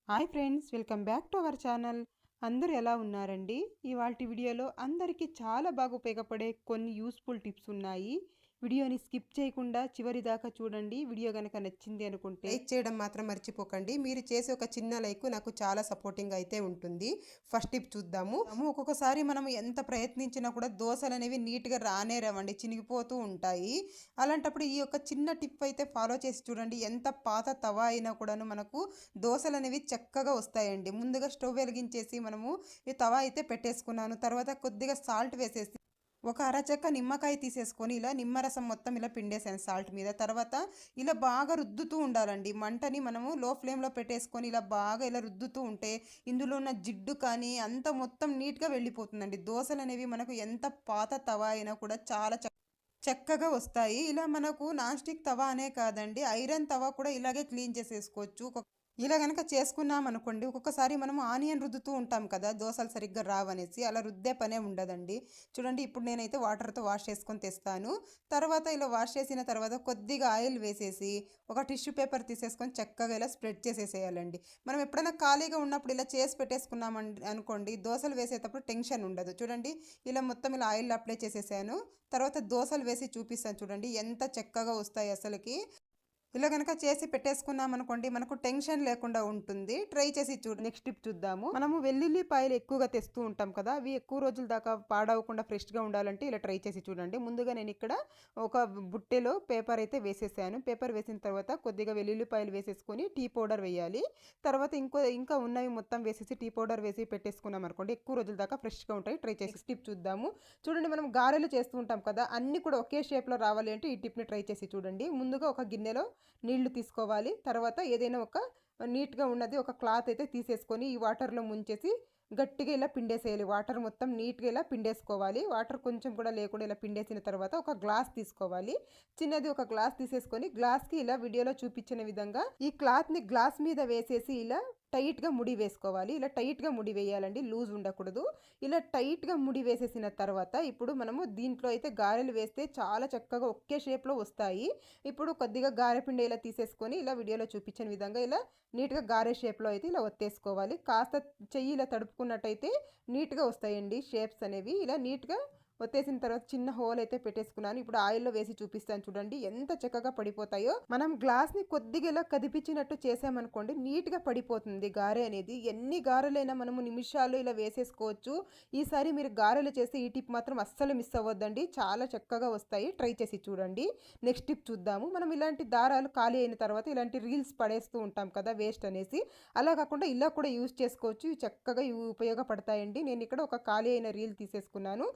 Hi friends, welcome back to our channel. అందరూ ఎలా ఉన్నారండి? ఇవాల్టి వీడియోలో అందరికీ చాలా బాగా ఉపయోగపడే కొన్ని యూస్ఫుల్ టిప్స్ ఉన్నాయి. వీడియోని స్కిప్ చేయకుండా చివరి దాకా చూడండి. వీడియో గనక నచ్చింది అనుకుంటే లైక్ చేయడం మాత్రం మర్చిపోకండి. మీరు చేసే ఒక చిన్న లైక్ నాకు చాలా సపోర్టింగ్ అయితే ఉంటుంది. ఫస్ట్ టిప్ చూద్దాము. ఒక్కొక్కసారి మనం ఎంత ప్రయత్నించినా కూడా దోశలు అనేవి నీట్గా రానే రావండి, చినిగిపోతూ ఉంటాయి. అలాంటప్పుడు ఈ యొక్క చిన్న టిప్ అయితే ఫాలో చేసి చూడండి. ఎంత పాత తవా అయినా కూడాను మనకు దోశలు అనేవి చక్కగా వస్తాయండి. ముందుగా స్టవ్ వెలిగించేసి మనము ఈ తవా అయితే పెట్టేసుకున్నాను. తర్వాత కొద్దిగా సాల్ట్ వేసేసి ఒక అరచక్క నిమ్మకాయ తీసేసుకొని ఇలా నిమ్మరసం మొత్తం ఇలా పిండేసాను సాల్ట్ మీద. తర్వాత ఇలా బాగా రుద్దుతూ ఉండాలండి. మంటని మనము లో ఫ్లేమ్లో పెట్టేసుకొని ఇలా బాగా ఇలా రుద్దుతూ ఉంటే ఇందులో ఉన్న జిడ్డు కానీ అంత మొత్తం నీట్గా వెళ్ళిపోతుందండి. దోశలు అనేవి మనకు ఎంత పాత తవా అయినా కూడా చాలా చక్కగా వస్తాయి. ఇలా మనకు నాన్ స్టిక్ తవా అనే కాదండి, ఐరన్ తవా కూడా ఇలాగే క్లీన్ చేసేసుకోవచ్చు. ఇలా గనక చేసుకున్నాం అనుకోండి, ఒక్కొక్కసారి మనం ఆనియన్ రుద్దుతూ ఉంటాం కదా దోశలు సరిగ్గా రావనేసి, అలా రుద్దే పనే ఉండదండి. చూడండి, ఇప్పుడు నేనైతే వాటర్తో వాష్ చేసుకొని తెస్తాను. తర్వాత ఇలా వాష్ చేసిన తర్వాత కొద్దిగా ఆయిల్ వేసేసి ఒక టిష్యూ పేపర్ తీసేసుకొని చక్కగా ఇలా స్ప్రెడ్ చేసేసేయాలండి. మనం ఎప్పుడైనా ఖాళీగా ఉన్నప్పుడు ఇలా చేసి పెట్టేసుకున్నాం అనుకోండి, దోశలు వేసేటప్పుడు టెన్షన్ ఉండదు. చూడండి, ఇలా మొత్తం ఇలా ఆయిల్ అప్లై చేసేసాను. తర్వాత దోశలు వేసి చూపిస్తాను చూడండి, ఎంత చక్కగా వస్తాయి అసలుకి. ఇలా కనుక చేసి పెట్టేసుకున్నాం అనుకోండి, మనకు టెన్షన్ లేకుండా ఉంటుంది. ట్రై చేసి నెక్స్ట్ టిప్ చూద్దాము. మనము వెల్లుల్లిపాయలు ఎక్కువగా తెస్తూ ఉంటాం కదా, అవి ఎక్కువ రోజుల దాకా పాడవకుండా ఫ్రెష్గా ఉండాలంటే ఇలా ట్రై చేసి చూడండి. ముందుగా నేను ఇక్కడ ఒక బుట్టెలో పేపర్ అయితే వేసేసాను. పేపర్ వేసిన తర్వాత కొద్దిగా వెల్లుల్లిపాయలు వేసేసుకొని టీ పౌడర్ వేయాలి. తర్వాత ఇంకా ఉన్నవి మొత్తం వేసేసి టీ పౌడర్ వేసి పెట్టేసుకున్నాం అనుకోండి, ఎక్కువ రోజుల దాకా ఫ్రెష్గా ఉంటాయి. ట్రై చేసి టిప్ చూద్దాము. చూడండి, మనం గారెలు చేస్తూ ఉంటాం కదా, అన్నీ కూడా ఒకే షేప్లో రావాలి అంటే ఈ టిప్ని ట్రై చేసి చూడండి. ముందుగా ఒక గిన్నెలో నీళ్లు తీసుకోవాలి. తర్వాత ఏదైనా ఒక నీట్గా ఉన్నది ఒక క్లాత్ అయితే తీసేసుకొని ఈ వాటర్లో ముంచేసి గట్టిగా ఇలా పిండేసేయాలి. వాటర్ మొత్తం నీట్గా ఇలా పిండేసుకోవాలి. వాటర్ కొంచెం కూడా లేకుండా ఇలా పిండేసిన తర్వాత ఒక గ్లాస్ తీసుకోవాలి. చిన్నది ఒక గ్లాస్ తీసేసుకొని గ్లాస్కి ఇలా వీడియోలో చూపించిన విధంగా ఈ క్లాత్ని గ్లాస్ మీద వేసేసి ఇలా టైట్గా ముడి వేసుకోవాలి. ఇలా టైట్గా ముడి వేయాలండి, లూజ్ ఉండకూడదు. ఇలా టైట్గా ముడి వేసేసిన తర్వాత ఇప్పుడు మనము దీంట్లో అయితే గారెలు వేస్తే చాలా చక్కగా ఒకే షేప్లో వస్తాయి. ఇప్పుడు కొద్దిగా గారెపిండి ఇలా తీసేసుకొని ఇలా వీడియోలో చూపించిన విధంగా ఇలా నీట్గా గారె షేప్లో అయితే ఇలా ఒత్తేసుకోవాలి. కాస్త చెయ్యి ఇలా తడుపుకున్నట్టయితే నీట్గా వస్తాయండి షేప్స్ అనేవి. ఇలా నీట్గా ఒత్తేసిన తర్వాత చిన్న హోల్ అయితే పెట్టేసుకున్నాను. ఇప్పుడు ఆయిల్లో వేసి చూపిస్తాను చూడండి, ఎంత చక్కగా పడిపోతాయో. మనం గ్లాస్ని కొద్దిగా ఇలా కదిపించినట్టు చేసామనుకోండి, నీట్గా పడిపోతుంది గారె అనేది. ఎన్ని గారెలైనా మనము నిమిషాలు ఇలా వేసేసుకోవచ్చు. ఈసారి మీరు గారెలు చేస్తే ఈ టిప్ మాత్రం అస్సలు మిస్ అవ్వద్దండి, చాలా చక్కగా వస్తాయి. ట్రై చేసి చూడండి. నెక్స్ట్ టిప్ చూద్దాము. మనం ఇలాంటి దారాలు ఖాళీ అయిన తర్వాత ఇలాంటి రీల్స్ పడేస్తూ ఉంటాం కదా వేస్ట్ అనేసి, అలా కాకుండా ఇలా కూడా యూజ్ చేసుకోవచ్చు. ఇవి చక్కగా ఉపయోగపడతాయండి. నేను ఇక్కడ ఒక ఖాళీ అయిన రీల్ తీసేసుకున్నాను.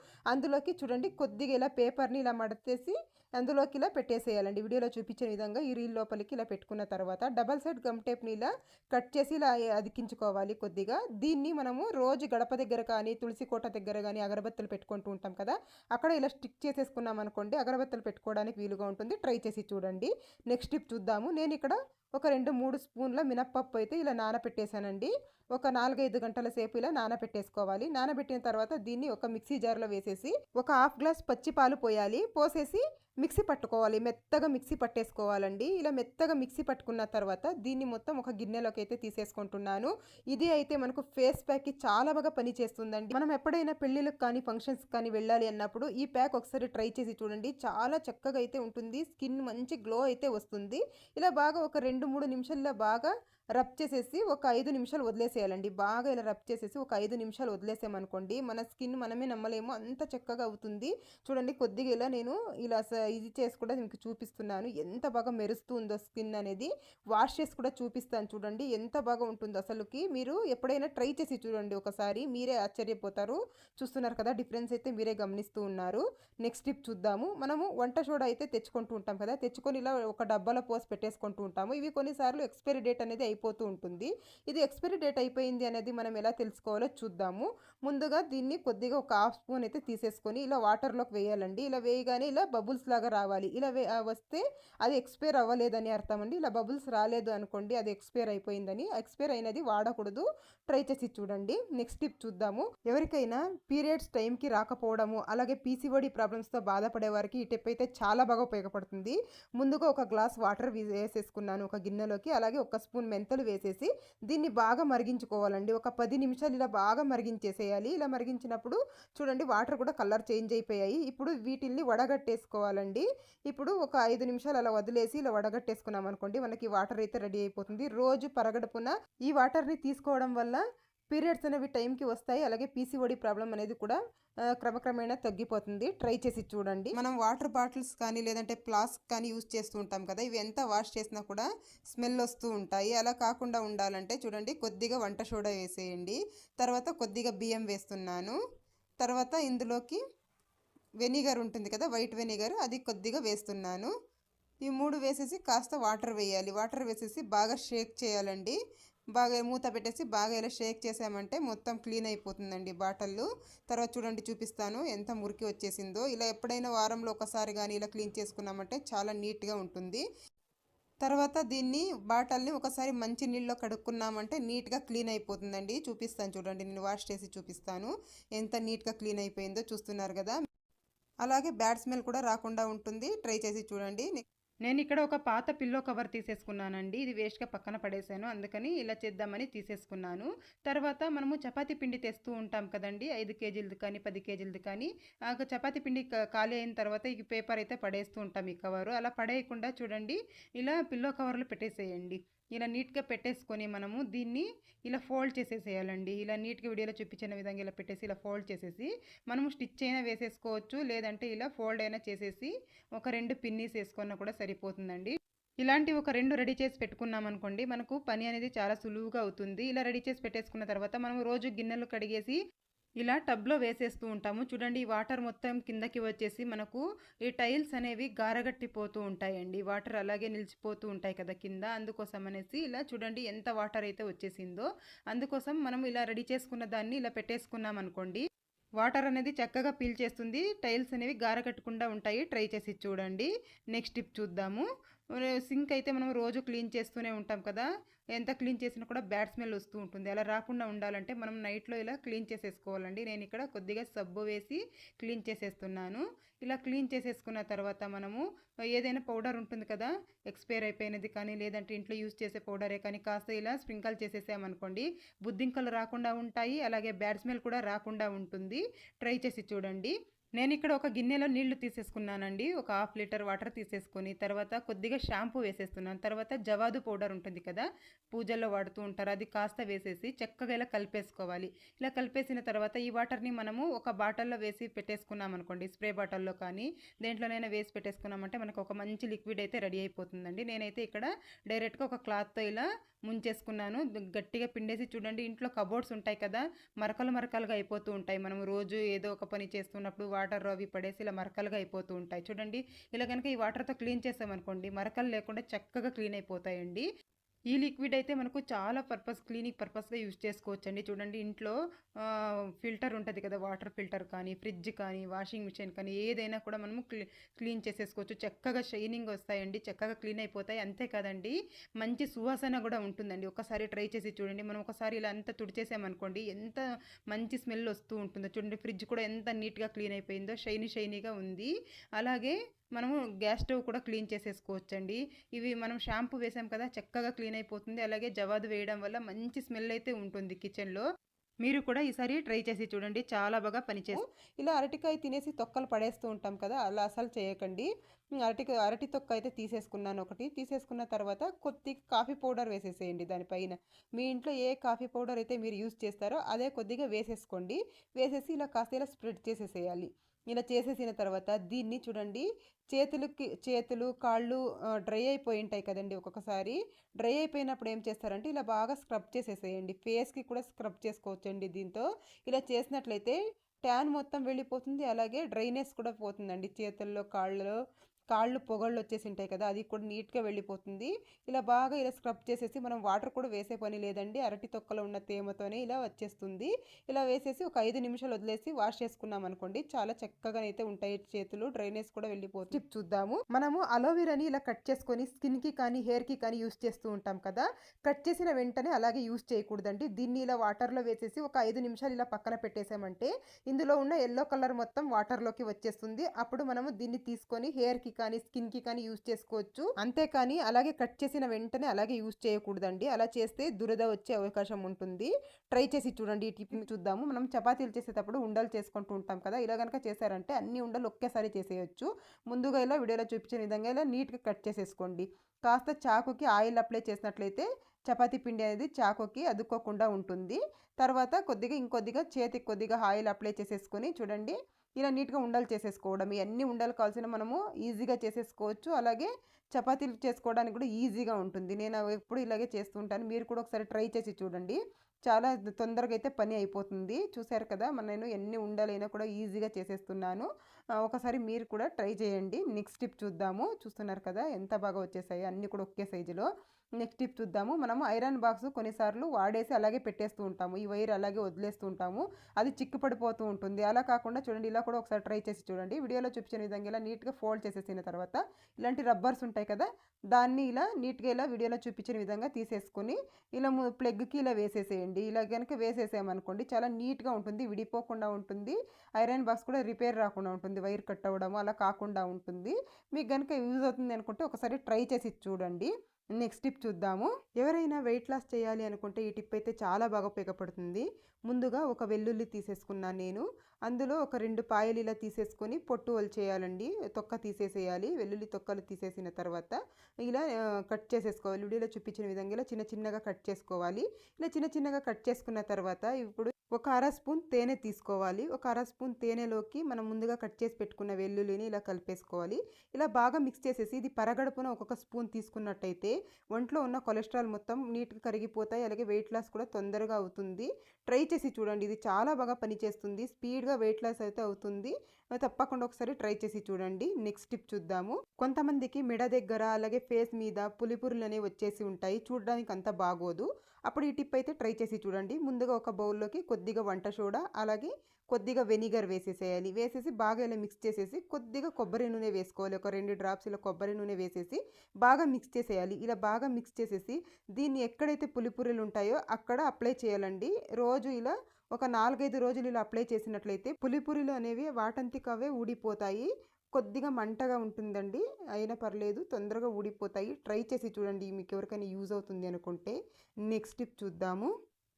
అందులోకి చూడండి కొద్దిగా ఇలా పేపర్ని ఇలా మడతేసి అందులోకి ఇలా పెట్టేసేయాలండి. వీడియోలో చూపించిన విధంగా ఈ రీల్ లోపలికి ఇలా పెట్టుకున్న తర్వాత డబల్ సైడ్ గమ్ టేప్ని ఇలా కట్ చేసి ఇలా అతికించుకోవాలి కొద్దిగా. దీన్ని మనము రోజు గడప దగ్గర కానీ తులసి కోట దగ్గర కానీ అగరబత్తులు పెట్టుకుంటూ ఉంటాం కదా, అక్కడ ఇలా స్టిక్ చేసేసుకున్నాం అనుకోండి, అగరబత్తులు పెట్టుకోవడానికి వీలుగా ఉంటుంది. ట్రై చేసి చూడండి. నెక్స్ట్ టిప్ చూద్దాము. నేను ఇక్కడ ఒక 2-3 స్పూన్ల మినప్పప్పు అయితే ఇలా నానపెట్టేశానండి. ఒక 4-5 గంటల సేపు ఇలా నానబెట్టేసుకోవాలి. నానబెట్టిన తర్వాత దీన్ని ఒక మిక్సీ జార్లో వేసేసి ఒక హాఫ్ గ్లాస్ పచ్చి పాలు పోయాలి. పోసేసి మిక్సీ పట్టుకోవాలి. మెత్తగా మిక్సీ పట్టేసుకోవాలండి. ఇలా మెత్తగా మిక్సీ పట్టుకున్న తర్వాత దీన్ని మొత్తం ఒక గిన్నెలోకి అయితే తీసేసుకుంటున్నాను. ఇది అయితే మనకు ఫేస్ ప్యాక్కి చాలా బాగా పనిచేస్తుందండి. మనం ఎప్పుడైనా పెళ్ళిళ్ళకి కానీ ఫంక్షన్స్ కానీ వెళ్ళాలి అన్నప్పుడు ఈ ప్యాక్ ఒకసారి ట్రై చేసి చూడండి, చాలా చక్కగా అయితే ఉంటుంది. స్కిన్ మంచి గ్లో అయితే వస్తుంది. ఇలా బాగా ఒక 2-3 నిమిషాల్లో బాగా రబ్ చేసేసి ఒక 5 నిమిషాలు వదిలేసేయాలండి. బాగా ఇలా రబ్ చేసేసి ఒక 5 నిమిషాలు వదిలేసామనుకోండి, మన స్కిన్ మనమే నమ్మలేము, అంత చక్కగా అవుతుంది. చూడండి, కొద్దిగా ఇలా నేను ఇలా ఇది చేసి కూడా మీకు చూపిస్తున్నాను, ఎంత బాగా మెరుస్తుందో స్కిన్ అనేది. వాష్ చేసి కూడా చూపిస్తాను చూడండి, ఎంత బాగా ఉంటుందో అసలుకి. మీరు ఎప్పుడైనా ట్రై చేసి చూడండి ఒకసారి, మీరే ఆశ్చర్యపోతారు. చూస్తున్నారు కదా, డిఫరెన్స్ అయితే మీరే గమనిస్తూ ఉన్నారు. నెక్స్ట్ టిప్ చూద్దాము. మనము వంట సోడా అయితే తెచ్చుకుంటూ ఉంటాం కదా, తెచ్చుకొని ఇలా ఒక డబ్బాలో పోసి పెట్టేసుకుంటూ ఉంటాము. ఇవి కొన్నిసార్లు ఎక్స్పైరీ డేట్ అనేది అయిపోతూ ఉంటుంది. ఇది ఎక్స్పైరీ డేట్ అయిపోయింది అనేది మనం ఎలా తెలుసుకోవాలో చూద్దాము. ముందుగా దీన్ని కొద్దిగా ఒక హాఫ్ స్పూన్ అయితే తీసేసుకొని ఇలా వాటర్లోకి వేయాలండి. ఇలా వేయగానే ఇలా బబుల్స్ లాగా రావాలి. ఇలా వస్తే అది ఎక్స్పైర్ అవ్వలేదని అర్థం అండి. ఇలా బబుల్స్ రాలేదు అనుకోండి, అది ఎక్స్పైర్ అయిపోయిందని. ఎక్స్పైర్ అయినది వాడకూడదు. ట్రై చేసి చూడండి. నెక్స్ట్ టిప్ చూద్దాము. ఎవరికైనా పీరియడ్స్ టైంకి రాకపోవడము, అలాగే పీసీఓడి ప్రాబ్లమ్స్తో బాధపడే వారికి ఈ టిప్ అయితే చాలా బాగా ఉపయోగపడుతుంది. ముందుగా ఒక గ్లాస్ వాటర్ వేసేసుకున్నాను ఒక గిన్నెలోకి. అలాగే ఒక స్పూన్ మెంతులు వేసేసి దీన్ని బాగా మరిగించుకోవాలండి. ఒక 10 నిమిషాలు ఇలా బాగా మరిగించేసేయాలి. ఇలా మరిగించినప్పుడు చూడండి వాటర్ కూడా కలర్ చేంజ్ అయిపోయాయి. ఇప్పుడు వీటిల్ని వడగట్టేసుకోవాలండి. ఇప్పుడు ఒక 5 నిమిషాలు అలా వదిలేసి ఇలా వడగట్టేసుకున్నాం అనుకోండి, మనకి వాటర్ అయితే రెడీ అయిపోతుంది. రోజు పరగడుపున ఈ వాటర్ని తీసుకోవడం వల్ల పీరియడ్స్ అనేవి టైంకి వస్తాయి. అలాగే పీసీఓడి ప్రాబ్లం అనేది కూడా క్రమక్రమేణా తగ్గిపోతుంది. ట్రై చేసి చూడండి. మనం వాటర్ బాటిల్స్ కానీ లేదంటే ఫ్లాస్క్ కానీ యూజ్ చేస్తూ ఉంటాం కదా, ఇవి ఎంత వాష్ చేసినా కూడా స్మెల్ వస్తూ ఉంటాయి. అలా కాకుండా ఉండాలంటే చూడండి, కొద్దిగా వంట సోడా వేసేయండి. తర్వాత కొద్దిగా బియ్యం వేస్తున్నాను. తర్వాత ఇందులోకి వెనిగర్ ఉంటుంది కదా, వైట్ వెనిగర్, అది కొద్దిగా వేస్తున్నాను. ఈ 3 వేసేసి కాస్త వాటర్ వేయాలి. వాటర్ వేసేసి బాగా షేక్ చేయాలండి. బాగా మూత పెట్టేసి బాగా ఇలా షేక్ చేసామంటే మొత్తం క్లీన్ అయిపోతుందండి బాటిల్. తర్వాత చూడండి చూపిస్తాను ఎంత మురికి వచ్చేసిందో. ఇలా ఎప్పుడైనా వారంలో ఒకసారి కానీ ఇలా క్లీన్ చేసుకున్నామంటే చాలా నీట్గా ఉంటుంది. తర్వాత దీన్ని బాటిల్ని ఒకసారి మంచి నీళ్ళలో కడుక్కున్నామంటే నీట్గా క్లీన్ అయిపోతుందండి. చూపిస్తాను చూడండి, నేను వాష్ చేసి చూపిస్తాను ఎంత నీట్గా క్లీన్ అయిపోయిందో. చూస్తున్నారు కదా, అలాగే బ్యాడ్ స్మెల్ కూడా రాకుండా ఉంటుంది. ట్రై చేసి చూడండి. నేను ఇక్కడ ఒక పాత పిల్లో కవర్ తీసేసుకున్నానండి. ఇది వేస్ట్గా పక్కన పడేసాను, అందుకని ఇలా చేద్దామని తీసేసుకున్నాను. తర్వాత మనము చపాతీ పిండి తెస్తూ ఉంటాం కదండి, 5 కేజీలది కానీ 10 కేజీలది కానీ. చపాతీ పిండి ఖాళీ అయిన తర్వాత ఈ పేపర్ అయితే పడేస్తూ ఉంటాం, ఈ కవరు. అలా పడేయకుండా చూడండి ఇలా పిల్లో కవర్లు పెట్టేసేయండి. ఇలా నీట్గా పెట్టేసుకొని మనము దీన్ని ఇలా ఫోల్డ్ చేసేసేయాలండి. ఇలా నీట్గా వీడియోలో చూపించిన విధంగా ఇలా పెట్టేసి ఇలా ఫోల్డ్ చేసేసి మనము స్టిచ్ అయినా వేసేసుకోవచ్చు, లేదంటే ఇలా ఫోల్డ్ అయినా చేసేసి ఒక 2 పిన్నీస్ వేసుకున్నా కూడా సరిపోతుందండి. ఇలాంటి ఒక 2 రెడీ చేసి పెట్టుకున్నాం అనుకోండి, మనకు పని అనేది చాలా సులువుగా అవుతుంది. ఇలా రెడీ చేసి పెట్టేసుకున్న తర్వాత మనం రోజు గిన్నెలు కడిగేసి ఇలా టబ్లో వేసేస్తూ ఉంటాము. చూడండి ఈ వాటర్ మొత్తం కిందకి వచ్చేసి మనకు ఈ టైల్స్ అనేవి గారగట్టిపోతూ ఉంటాయండి. వాటర్ అలాగే నిలిచిపోతూ ఉంటాయి కదా కింద. అందుకోసం అనేసి ఇలా చూడండి ఎంత వాటర్ అయితే వచ్చేసిందో. అందుకోసం మనం ఇలా రెడీ చేసుకున్న దాన్ని ఇలా పెట్టేసుకున్నాం అనుకోండి, వాటర్ అనేది చక్కగా పీల్చేస్తుంది. టైల్స్ అనేవి గారకట్టకుండా ఉంటాయి. ట్రై చేసి చూడండి. నెక్స్ట్ టిప్ చూద్దాము. సింక్ అయితే మనం రోజు క్లీన్ చేస్తూనే ఉంటాం కదా, ఎంత క్లీన్ చేసినా కూడా బ్యాడ్ స్మెల్ వస్తూ ఉంటుంది. అలా రాకుండా ఉండాలంటే మనం నైట్లో ఇలా క్లీన్ చేసేసుకోవాలండి. నేను ఇక్కడ కొద్దిగా సబ్బు వేసి క్లీన్ చేసేస్తున్నాను. ఇలా క్లీన్ చేసేసుకున్న తర్వాత మనము ఏదైనా పౌడర్ ఉంటుంది కదా, ఎక్స్పైర్ అయిపోయినది కానీ లేదంటే ఇంట్లో యూజ్ చేసే పౌడరే కానీ కాస్త ఇలా స్ప్రింకల్ చేసేసామనుకోండి, బుద్ధింకలు రాకుండా ఉంటాయి. అలాగే బ్యాడ్ స్మెల్ కూడా రాకుండా ఉంటుంది. ట్రై చేసి చూడండి. నేను ఇక్కడ ఒక గిన్నెలో నీళ్లు తీసేసుకున్నానండి. ఒక 1/2 లీటర్ వాటర్ తీసేసుకొని తర్వాత కొద్దిగా షాంపూ వేసేస్తున్నాను. తర్వాత జవాదు పౌడర్ ఉంటుంది కదా, పూజల్లో వాడుతూ ఉంటారు, అది కాస్త వేసేసి చక్కగా ఇలా కలిపేసుకోవాలి. ఇలా కలిపేసిన తర్వాత ఈ వాటర్ని మనము ఒక బాటిల్లో వేసి పెట్టేసుకున్నాం అనుకోండి, స్ప్రే బాటిల్లో కానీ దేంట్లోనైనా వేసి పెట్టేసుకున్నామంటే మనకు ఒక మంచి లిక్విడ్ అయితే రెడీ అయిపోతుందండి. నేనైతే ఇక్కడ డైరెక్ట్గా ఒక క్లాత్తో ఇలా ముంచేసుకున్నాను. గట్టిగా పిండేసి చూడండి, ఇంట్లో కబోర్డ్స్ ఉంటాయి కదా, మరకలు మరకలుగా అయిపోతూ ఉంటాయి. మనం రోజు ఏదో ఒక పని చేస్తున్నప్పుడు వాటర్ అవి పడేసి ఇలా మరకలుగా అయిపోతూ ఉంటాయి. చూడండి ఇలా కనుక ఈ వాటర్తో క్లీన్ చేసామనుకోండి, మరకలు లేకుండా చక్కగా క్లీన్ అయిపోతాయండి. ఈ లిక్విడ్ అయితే మనకు చాలా క్లీనింగ్ పర్పస్గా యూజ్ చేసుకోవచ్చండి. చూడండి ఇంట్లో ఫిల్టర్ ఉంటుంది కదా, వాటర్ ఫిల్టర్ కానీ ఫ్రిడ్జ్ కానీ వాషింగ్ మిషన్ కానీ ఏదైనా కూడా మనము క్లీన్ చేసేసుకోవచ్చు. చక్కగా షైనింగ్ వస్తాయండి, చక్కగా క్లీన్ అయిపోతాయి. అంతేకాదండి మంచి సువాసన కూడా ఉంటుందండి. ఒకసారి ట్రై చేసి చూడండి. మనం ఒకసారి ఇలా అంతా తుడిచేసామనుకోండి, ఎంత మంచి స్మెల్ వస్తూ ఉంటుందో. చూడండి ఫ్రిడ్జ్ కూడా ఎంత నీట్గా క్లీన్ అయిపోయిందో, షైనీగా ఉంది. అలాగే మనము గ్యాస్ స్టవ్ కూడా క్లీన్ చేసేసుకోవచ్చండి. ఇవి మనం షాంపూ వేసాం కదా, చక్కగా క్లీన్ అయిపోతుంది. అలాగే జవాదు వేయడం వల్ల మంచి స్మెల్ అయితే ఉంటుంది కిచెన్లో. మీరు కూడా ఈసారి ట్రై చేసి చూడండి, చాలా బాగా పనిచేస్తుంది. ఇలా అరటికాయ తినేసి తొక్కలు పడేస్తూ ఉంటాం కదా, అలా అసలు చేయకండి. అరటి తొక్క అయితే తీసేసుకున్నాను ఒకటి. తీసేసుకున్న తర్వాత కొద్దిగా కాఫీ పౌడర్ వేసేసేయండి దానిపైన. మీ ఇంట్లో ఏ కాఫీ పౌడర్ అయితే మీరు యూజ్ చేస్తారో అదే కొద్దిగా వేసేసుకోండి. వేసేసి ఇలా కాస్త ఇలా స్ప్రెడ్ చేసేసేయాలి. ఇలా చేసేసిన తర్వాత దీన్ని చూడండి, చేతులు కాళ్ళు డ్రై అయిపోయి ఉంటాయి కదండి. ఒక్కొక్కసారి డ్రై అయిపోయినప్పుడు ఏం చేస్తారంటే ఇలా బాగా స్క్రబ్ చేసేసేయండి. ఫేస్కి కూడా స్క్రబ్ చేసుకోవచ్చండి దీంతో. ఇలా చేసినట్లయితే ట్యాన్ మొత్తం వెళ్ళిపోతుంది, అలాగే డ్రైనెస్ కూడా పోతుందండి. చేతుల్లో కాళ్ళు పొగళ్ళు వచ్చేసి ఉంటాయి కదా, అది కూడా నీట్గా వెళ్ళిపోతుంది. ఇలా బాగా ఇలా స్క్రబ్ చేసేసి మనం వాటర్ కూడా వేసే పని లేదండి, అరటి తొక్కలో ఉన్న తేమతోనే ఇలా వచ్చేస్తుంది. ఇలా వేసేసి ఒక 5 నిమిషాలు వదిలేసి వాష్ చేసుకున్నాం అనుకోండి, చాలా చక్కగా అయితే ఉంటాయి చేతులు, డ్రైనేజ్ కూడా వెళ్ళిపోతుంది. టిప్ చూద్దాము. మనము అలోవెరాని ఇలా కట్ చేసుకొని స్కిన్కి కానీ హెయిర్కి కానీ యూస్ చేస్తూ ఉంటాం కదా, కట్ చేసిన వెంటనే అలాగే యూస్ చేయకూడదండి. దీన్ని ఇలా వాటర్లో వేసేసి ఒక 5 నిమిషాలు ఇలా పక్కన పెట్టేసామంటే ఇందులో ఉన్న ఎల్లో కలర్ మొత్తం వాటర్లోకి వచ్చేస్తుంది. అప్పుడు మనము దీన్ని తీసుకొని హెయిర్కి కానీ స్కిన్కి కానీ యూజ్ చేసుకోవచ్చు. అంతేకాని అలాగే కట్ చేసిన వెంటనే అలాగే యూజ్ చేయకూడదండి. అలా చేస్తే దురద వచ్చే అవకాశం ఉంటుంది. ట్రై చేసి చూడండి. ఈ టిప్ని చూద్దాము. మనం చపాతీలు చేసేటప్పుడు ఉండలు చేసుకుంటూ ఉంటాం కదా, ఇలా కనుక చేశారంటే అన్ని ఉండలు ఒకేసారి చేసేయచ్చు. ముందుగా ఇలా వీడియోలో చూపించిన విధంగా ఇలా నీట్గా కట్ చేసేసుకోండి. కాస్త చాకుకి ఆయిల్ అప్లై చేసినట్లయితే చపాతీ పిండి అనేది చాకుకి అదుక్కోకుండా ఉంటుంది. తర్వాత ఇంకొద్దిగా చేతికి కొద్దిగా ఆయిల్ అప్లై చేసేసుకొని చూడండి ఇలా నీట్గా ఉండలు చేసేసుకోవడం. ఇవన్నీ ఉండలు కావాల్సిన మనము ఈజీగా చేసేసుకోవచ్చు. అలాగే చపాతీలు చేసుకోవడానికి కూడా ఈజీగా ఉంటుంది. నేను ఎప్పుడు ఇలాగే చేస్తూ ఉంటాను. మీరు కూడా ఒకసారి ట్రై చేసి చూడండి. చాలా తొందరగా అయితే పని అయిపోతుంది. చూసారు కదా, నేను ఎన్ని ఉండలైనా కూడా ఈజీగా చేసేస్తున్నాను. ఒకసారి మీరు కూడా ట్రై చేయండి. నెక్స్ట్ టిప్ చూద్దాము. చూస్తున్నారు కదా ఎంత బాగా వచ్చేసాయి, అన్నీ కూడా ఒకే సైజులో. నెక్స్ట్ టిప్ చూద్దాము. మనము ఐరన్ బాక్స్ కొన్నిసార్లు వాడేసి అలాగే పెట్టేస్తూ ఉంటాము. ఈ వైర్ అలాగే వదిలేస్తూ ఉంటాము, అది చిక్కు పడిపోతూ ఉంటుంది. అలా కాకుండా చూడండి, ఇలా కూడా ఒకసారి ట్రై చేసి చూడండి. వీడియోలో చూపించిన విధంగా ఇలా నీట్గా ఫోల్డ్ చేసేసిన తర్వాత ఇలాంటి రబ్బర్స్ ఉంటాయి కదా, దాన్ని ఇలా నీట్గా ఇలా వీడియోలో చూపించిన విధంగా తీసేసుకొని ఇలా ప్లగ్కి ఇలా వేసేసేయండి. ఇలా కనుక వేసేసామనుకోండి చాలా నీట్గా ఉంటుంది, విడిపోకుండా ఉంటుంది. ఐరన్ బాక్స్ కూడా రిపేర్ రాకుండా ఉంటుంది, వైర్ కట్ అవ్వడము అలా కాకుండా ఉంటుంది. మీకు కనుక యూజ్ అవుతుంది అనుకుంటే ఒకసారి ట్రై చేసి చూడండి. నెక్స్ట్ టిప్ చూద్దాము. ఎవరైనా వెయిట్ లాస్ చేయాలి అనుకుంటే ఈ టిప్ అయితే చాలా బాగా ఉపయోగపడుతుంది. ముందుగా ఒక వెల్లుల్లి తీసేసుకున్నాను నేను. అందులో ఒక 2 పాయలు ఇలా తీసేసుకొని పొట్టు చేయాలండి, తొక్క తీసేసేయాలి. వెల్లుల్లి తొక్కలు తీసేసిన తర్వాత ఇలా కట్ చేసేసుకోవాలి. వీడియోలో చూపించిన విధంగా ఇలా చిన్న చిన్నగా కట్ చేసుకోవాలి. ఇలా చిన్న చిన్నగా కట్ చేసుకున్న తర్వాత ఇప్పుడు ఒక అర స్పూన్ తేనె తీసుకోవాలి. ఒక అర స్పూన్ తేనెలోకి మనం ముందుగా కట్ చేసి పెట్టుకున్న వెల్లుల్లిని ఇలా కలిపేసుకోవాలి. ఇలా బాగా మిక్స్ చేసేసి ఇది పరగడుపున ఒక్కొక్క స్పూన్ తీసుకున్నట్టయితే ఒంట్లో ఉన్న కొలెస్ట్రాల్ మొత్తం నీట్గా కరిగిపోతాయి. అలాగే వెయిట్ లాస్ కూడా తొందరగా అవుతుంది. ట్రై చేసి చూడండి, ఇది చాలా బాగా పనిచేస్తుంది. స్పీడ్గా వెయిట్ లాస్ అయితే అవుతుంది. తప్పకుండా ఒకసారి ట్రై చేసి చూడండి. నెక్స్ట్ టిప్ చూద్దాము. కొంతమందికి మెడ దగ్గర అలాగే ఫేస్ మీద పులిపురులు అనేవి వచ్చేసి ఉంటాయి, చూడడానికి అంత బాగోదు. అప్పుడు ఈ టిప్ అయితే ట్రై చేసి చూడండి. ముందుగా ఒక బౌల్లోకి కొద్దిగా వంట సోడా అలాగే కొద్దిగా వెనిగర్ వేసేసేయాలి. వేసేసి బాగా ఇలా మిక్స్ చేసేసి కొద్దిగా కొబ్బరి నూనె వేసుకోవాలి. ఒక 2 డ్రాప్స్ ఇలా కొబ్బరి నూనె వేసేసి బాగా మిక్స్ చేసేయాలి. ఇలా బాగా మిక్స్ చేసేసి దీన్ని ఎక్కడైతే పులిపురులు ఉంటాయో అక్కడ అప్లై చేయాలండి. రోజు ఇలా ఒక 4-5 రోజులు ఇలా అప్లై చేసినట్లయితే పులిపురులు అనేవి వాటంతకు అవే ఊడిపోతాయి. కొద్దిగా మంటగా ఉంటుందండి, అయినా పర్లేదు, తొందరగా ఊడిపోతాయి. ట్రై చేసి చూడండి, మీకు ఎవరికైనా యూజ్ అవుతుంది అనుకుంటే. నెక్స్ట్ టిప్ చూద్దాము.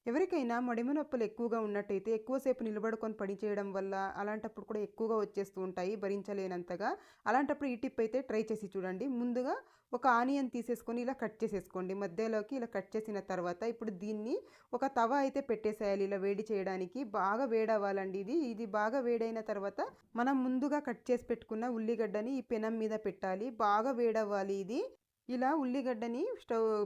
ఎవరికైనా మడిమ నొప్పులు ఎక్కువగా ఉన్నట్టయితే ఎక్కువసేపు నిలబడుకొని పని చేయడం వల్ల అలాంటప్పుడు కూడా ఎక్కువగా వచ్చేస్తూ ఉంటాయి, భరించలేనంతగా. అలాంటప్పుడు ఈ టిప్ అయితే ట్రై చేసి చూడండి. ముందుగా ఒక ఆనియన్ తీసేసుకొని ఇలా కట్ చేసేసుకోండి. మధ్యలోకి ఇలా కట్ చేసిన తర్వాత ఇప్పుడు దీన్ని ఒక తవ అయితే పెట్టేసేయాలి ఇలా వేడి చేయడానికి. బాగా వేడవ్వాలండి ఇది బాగా వేడైన తర్వాత మనం ముందుగా కట్ చేసి పెట్టుకున్న ఉల్లిగడ్డని ఈ పెనం మీద పెట్టాలి. బాగా వేడవ్వాలి ఇది. ఇలా ఉల్లిగడ్డని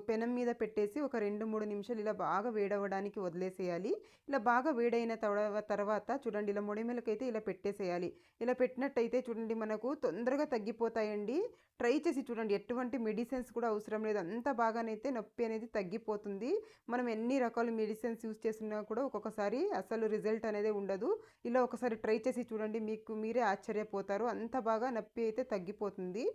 పెనం మీద పెట్టేసి ఒక 2-3 నిమిషాలు ఇలా బాగా వేడవడానికి వదిలేసేయాలి. ఇలా బాగా వేడైన తర్వాత చూడండి ఇలా మొడిమెలకైతే ఇలా పెట్టేసేయాలి. ఇలా పెట్టినట్టయితే చూడండి మనకు తొందరగా తగ్గిపోతాయండి. ట్రై చేసి చూడండి, ఎటువంటి మెడిసిన్స్ కూడా అవసరం లేదు, అంత బాగానైతే నొప్పి అనేది తగ్గిపోతుంది. మనం ఎన్ని రకాల మెడిసిన్స్ యూజ్ చేసినా కూడా ఒక్కొక్కసారి అసలు రిజల్ట్ అనేది ఉండదు. ఇలా ఒకసారి ట్రై చేసి చూడండి, మీకు మీరే ఆశ్చర్యపోతారు, అంత బాగా నొప్పి అయితే తగ్గిపోతుంది.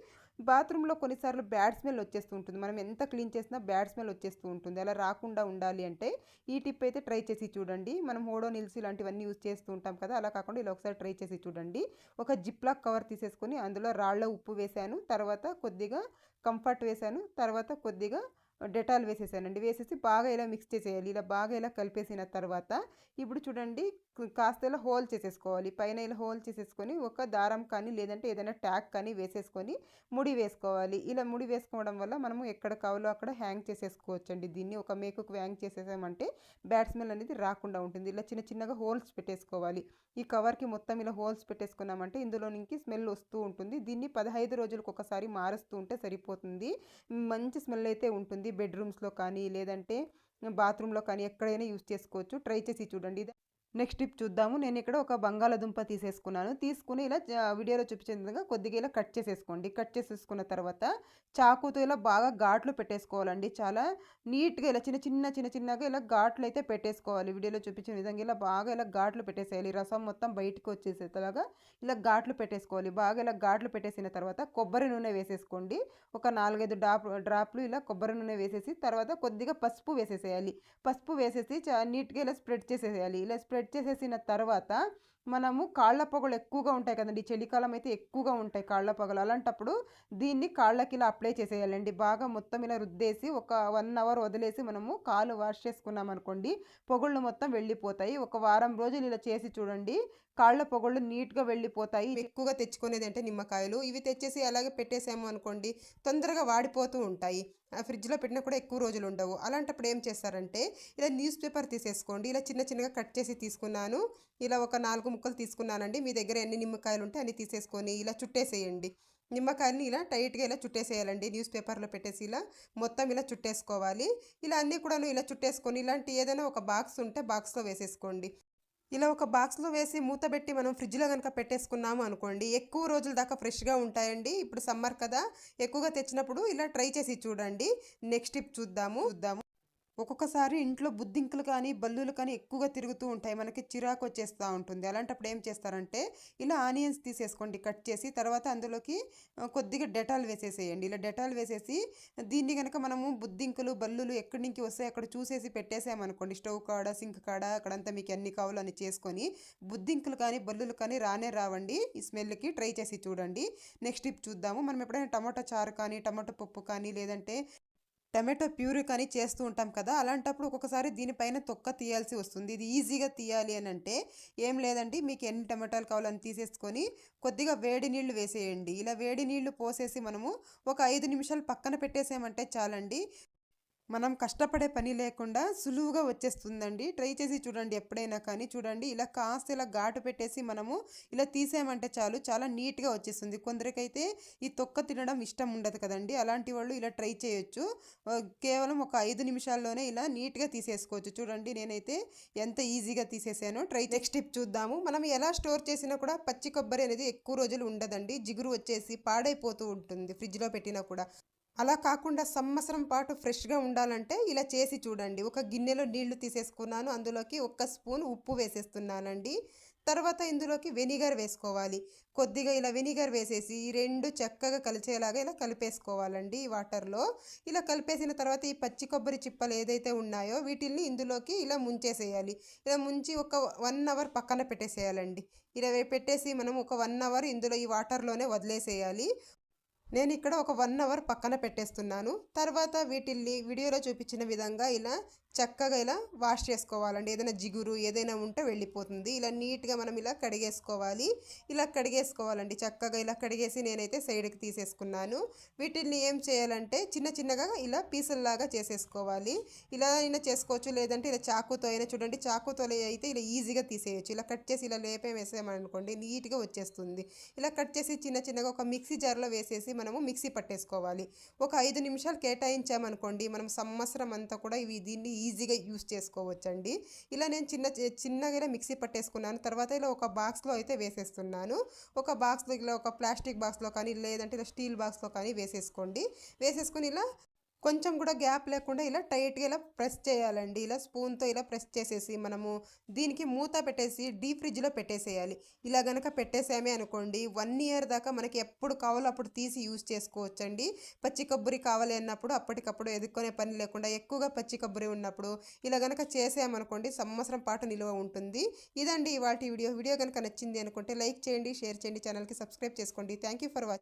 బాత్రూంలో కొన్నిసార్లు బ్యాడ్ స్మెల్ వచ్చేస్తూ ఉంటుంది, మనం ఎంత క్లీన్ చేసినా బ్యాడ్ స్మెల్ వచ్చేస్తూ ఉంటుంది. అలా రాకుండా ఉండాలి అంటే ఈ టిప్ అయితే ట్రై చేసి చూడండి. మనం ఓడోనిల్స్ ఇలాంటివన్నీ యూజ్ చేస్తూ ఉంటాం కదా, అలా కాకుండా ఇలా ఒకసారి ట్రై చేసి చూడండి. ఒక జిప్లాక్ కవర్ తీసేసుకొని అందులో రాళ్ళ ఉప్పు వేసాను, తర్వాత కొద్దిగా కంఫర్ట్ వేసాను, తర్వాత కొద్దిగా డెటాల్ వేసేసానండి. వేసేసి బాగా ఇలా మిక్స్ చేసేయాలి. ఇలా బాగా ఇలా కలిపేసిన తర్వాత ఇప్పుడు చూడండి కాస్త ఇలా హోల్ చేసేసుకోవాలి. పైన ఇలా హోల్ చేసేసుకొని ఒక దారం కానీ లేదంటే ఏదైనా ట్యాగ్ కానీ వేసేసుకొని ముడి వేసుకోవాలి. ఇలా ముడి వేసుకోవడం వల్ల మనము ఎక్కడ కావాలో అక్కడ హ్యాంగ్ చేసేసుకోవచ్చండి. దీన్ని ఒక మేకుకు హ్యాంగ్ చేసేసామంటే బ్యాడ్ స్మెల్ అనేది రాకుండా ఉంటుంది. ఇలా చిన్న చిన్నగా హోల్స్ పెట్టేసుకోవాలి. ఈ కవర్కి మొత్తం ఇలా హోల్స్ పెట్టేసుకున్నామంటే ఇందులో నుంచి స్మెల్ వస్తూ ఉంటుంది. దీన్ని 15 రోజులకు ఒకసారి మారుస్తూ ఉంటే సరిపోతుంది. మంచి స్మెల్ అయితే ఉంటుంది. బెడ్రూమ్స్లో కానీ లేదంటే బాత్రూంలో కానీ ఎక్కడైనా యూజ్ చేసుకోవచ్చు. ట్రై చేసి చూడండి. నెక్స్ట్ టిప్ చూద్దాము. నేను ఇక్కడ ఒక బంగాళదుంప తీసేసుకున్నాను. తీసుకుని ఇలా వీడియోలో చూపించిన విధంగా కొద్దిగా ఇలా కట్ చేసేసుకోండి. కట్ చేసేసుకున్న తర్వాత చాకుతో ఇలా బాగా ఘాట్లు పెట్టేసుకోవాలండి. చాలా నీట్గా ఇలా చిన్నగా ఇలా ఘాట్లు అయితే పెట్టేసుకోవాలి. వీడియోలో చూపించిన విధంగా ఇలా బాగా ఇలా ఘాట్లు పెట్టేసేయాలి. రసం మొత్తం బయటకు వచ్చేసేలాగా ఇలా ఘాట్లు పెట్టేసుకోవాలి. బాగా ఇలా ఘాట్లు పెట్టేసిన తర్వాత కొబ్బరి నూనె వేసేసుకోండి. ఒక 4-5 డ్రాప్లు ఇలా కొబ్బరి నూనె వేసేసి తర్వాత కొద్దిగా పసుపు వేసేసేయాలి. పసుపు వేసేసి నీట్గా ఇలా స్ప్రెడ్ చేసేసేయాలి. ఇలా స్ప్రెడ్ చేసేసిన తర్వాత మనము కాళ్ళ పొగలు ఎక్కువగా ఉంటాయి కదండీ! చలికాలం అయితే ఎక్కువగా ఉంటాయి కాళ్ళ పొగలు. అలాంటప్పుడు దీన్ని కాళ్ళకి ఇలా అప్లై చేసేయాలండి. బాగా మొత్తం ఇలా రుద్దేసి ఒక 1 అవర్ వదిలేసి మనము కాళ్ళు వాష్ చేసుకున్నామనుకోండి, పొగుళ్ళు మొత్తం వెళ్ళిపోతాయి. ఒక వారం రోజులు ఇలా చేసి చూడండి. కాళ్ళ పొగళ్ళు నీట్‌గా వెళ్ళిపోతాయి. ఎక్కువగా తెచ్చుకునేదంటే నిమ్మకాయలు. ఇవి తెచ్చేసి అలాగే పెట్టేసాము అనుకోండి, తొందరగా వాడిపోతూ ఉంటాయి. ఫ్రిడ్జ్‌లో పెట్టినా కూడా ఎక్కువ రోజులుండవు. అలాంటప్పుడు ఏం చేస్తారంటే, ఇలా న్యూస్ పేపర్ తీసేసుకోండి. ఇలా చిన్న చిన్నగా కట్ చేసి తీసుకున్నాను. ఇలా ఒక 4 ముక్కలు తీసుకున్నానండి. మీ దగ్గర ఎన్ని నిమ్మకాయలుంటే అన్ని తీసేసుకొని ఇలా చుట్టేసేయండి. నిమ్మకాయలని ఇలా టైట్‌గా ఇలా చుట్టేసేయాలండి. న్యూస్ పేపర్‌లో పెట్టేసి ఇలా మొత్తం ఇలా చుట్టేసుకోవాలి. ఇలా అన్నీ కూడాను ఇలా చుట్టేసుకొని ఇలాంటి ఏదైనా ఒక బాక్స్ ఉంటే బాక్స్‌లో వేసేసుకోండి. ఇలా ఒక బాక్స్‌లో వేసి మూతబెట్టి మనం ఫ్రిడ్జ్‌లో గనుక పెట్టేసుకున్నాము అనుకోండి, ఎక్కువ రోజుల దాకా ఫ్రెష్‌గా ఉంటాయండి. ఇప్పుడు సమ్మర్ కదా! ఎక్కువగా తెచ్చినప్పుడు ఇలా ట్రై చేసి చూడండి. నెక్స్ట్ టిప్ చూద్దాము. ఒక్కొక్కసారి ఇంట్లో బుద్ధింకలు కానీ, బల్లులు కానీ ఎక్కువగా తిరుగుతూ ఉంటాయి. మనకి చిరాకొచ్చేస్తా ఉంటుంది. అలాంటప్పుడు ఏం చేస్తారంటే, ఇలా ఆనియన్స్ తీసేసుకోండి కట్ చేసి. తర్వాత అందులోకి కొద్దిగా డెటాల్ వేసేసేయండి. ఇలా డెటాల్ వేసేసి దీన్ని గనక మనము బుద్ధింకలు, బల్లులు ఎక్కడి నుంచి వస్తాయి అక్కడ చూసేసి పెట్టేసామనుకోండి. స్టవ్ కాడ, సింక్ కాడ అక్కడంతా మీకు ఎన్ని కావాలో అన్ని చేసుకొని, బుద్ధింకలు కానీ, బల్లులు కానీ రానే రావండి. ఈ స్మెల్‌కి ట్రై చేసి చూడండి. నెక్స్ట్ టిప్ చూద్దాము. మనం ఎప్పుడైనా టమాటో చారు కానీ, టమాటో పప్పు కానీ, లేదంటే టమాటో ప్యూరీ కానీ చేస్తూ ఉంటాం కదా! అలాంటప్పుడు ఒక్కొక్కసారి దీనిపైన తొక్క తీయాల్సి వస్తుంది. ఇది ఈజీగా తీయాలి అనంటే ఏం లేదండి, మీకు ఎన్ని టమాటాలు కావాలో అన్ని తీసేసుకొని కొద్దిగా వేడి నీళ్లు వేసేయండి. ఇలా వేడి నీళ్లు పోసేసి మనము ఒక 5 నిమిషాలు పక్కన పెట్టేసామంటే చాలండి. మనం కష్టపడే పని లేకుండా సులువుగా వచ్చేస్తుందండి. ట్రై చేసి చూడండి ఎప్పుడైనా కానీ. చూడండి ఇలా కాస్త ఇలా ఘాటు పెట్టేసి మనము ఇలా తీసామంటే చాలు చాలా నీట్‌గా వచ్చేస్తుంది. కొందరికైతే ఈ తొక్క తినడం ఇష్టం ఉండదు కదండీ! అలాంటి వాళ్ళు ఇలా ట్రై చేయొచ్చు. కేవలం ఒక 5 నిమిషాల్లోనే ఇలా నీట్‌గా తీసేసుకోవచ్చు. చూడండి నేనైతే ఎంత ఈజీగా తీసేసానో. నెక్స్ట్ టిప్ చూద్దాము. మనం ఎలా స్టోర్ చేసినా కూడా పచ్చి కొబ్బరి అనేది ఎక్కువ రోజులు ఉండదండి. జిగురు వచ్చేసి పాడైపోతూ ఉంటుంది ఫ్రిడ్జ్‌లో పెట్టినా కూడా. అలా కాకుండా సంవత్సరం పాటు ఫ్రెష్‌గా ఉండాలంటే ఇలా చేసి చూడండి. ఒక గిన్నెలో నీళ్లు తీసేసుకున్నాను. అందులోకి ఒక్క స్పూన్ ఉప్పు వేసేస్తున్నానండి. తర్వాత ఇందులోకి వెనిగర్ వేసుకోవాలి. కొద్దిగా ఇలా వెనిగర్ వేసేసి ఈ 2 చక్కగా కలిసేలాగా ఇలా కలిపేసుకోవాలండి ఈ వాటర్‌లో. ఇలా కలిపేసిన తర్వాత ఈ పచ్చి కొబ్బరి చిప్పలు ఏదైతే ఉన్నాయో వీటిల్ని ఇందులోకి ఇలా ముంచేసేయాలి. ఇలా ముంచి ఒక 1 అవర్ పక్కన పెట్టేసేయాలండి. ఇలా పెట్టేసి మనం ఒక 1 అవర్ ఇందులో ఈ వాటర్‌లోనే వదిలేసేయాలి. నేనిక్కడ ఒక 1 అవర్ పక్కన పెట్టేస్తున్నాను. తర్వాత వీటిల్ని వీడియోలో చూపించిన విధంగా ఇలా చక్కగా ఇలా వాష్ చేసుకోవాలండి. ఏదైనా జిగురు ఏదైనా ఉంటే వెళ్ళిపోతుంది. ఇలా నీట్‌గా మనం ఇలా కడిగేసుకోవాలి. ఇలా కడిగేసుకోవాలండి. చక్కగా ఇలా కడిగేసి నేనైతే సైడ్‌కి తీసేసుకున్నాను. వీటిల్ని ఏం చేయాలంటే చిన్న చిన్నగా ఇలా పీసుల్లాగా చేసేసుకోవాలి. ఇలా అయినా చేసుకోవచ్చు. లేదంటే ఇలా చాకుతో అయినా చూడండి చాకుతో అయితే ఇలా ఈజీగా తీసేయొచ్చు. ఇలా కట్ చేసి ఇలా వేసామనుకోండి నీట్‌గా వచ్చేస్తుంది. ఇలా కట్ చేసి చిన్న చిన్నగా ఒక మిక్సీ జార్‌లో వేసేసి మనము మిక్సీ పట్టేసుకోవాలి. ఒక 5 నిమిషాలు కేటాయించామనుకోండి మనం సంవత్సరం అంతా కూడా దీన్ని ఈజీగా యూజ్ చేసుకోవచ్చండి. ఇలా నేను చిన్నగా ఇలా మిక్సీ పట్టేసుకున్నాను. తర్వాత ఇలా ఒక బాక్స్‌లో అయితే వేసేస్తున్నాను. ఒక బాక్స్‌లో ఇలా ఒక ప్లాస్టిక్ బాక్స్‌లో కానీ లేదంటే ఇలా స్టీల్ బాక్స్‌లో కానీ వేసేసుకోండి. వేసేసుకొని ఇలా కొంచెం కూడా గ్యాప్ లేకుండా ఇలా టైట్‌గా ఇలా ప్రెస్ చేయాలండి. ఇలా స్పూన్‌తో ఇలా ప్రెస్ చేసేసి మనము దీనికి మూత పెట్టేసి డీప్ ఫ్రిడ్జ్‌లో పెట్టేసేయాలి. ఇలా గనక పెట్టేసామే అనుకోండి 1 ఇయర్ దాకా మనకి ఎప్పుడు కావాలో అప్పుడు తీసి యూజ్ చేసుకోవచ్చండి. పచ్చి కొబ్బరి కావాలి అన్నప్పుడు అప్పటికప్పుడు ఎదుక్కొనే పని లేకుండా ఎక్కువగా పచ్చి కొబ్బరి ఉన్నప్పుడు ఇలా గనక చేసామనుకోండి సంవత్సరం పాటు నిలువ ఉంటుంది. ఇదండి ఇవాల్టి వీడియో. వీడియో గనక నచ్చింది అనుకుంటే లైక్ చేయండి, షేర్ చేయండి, ఛానల్‌కి సబ్స్క్రైబ్ చేసుకోండి. Thank you for watching.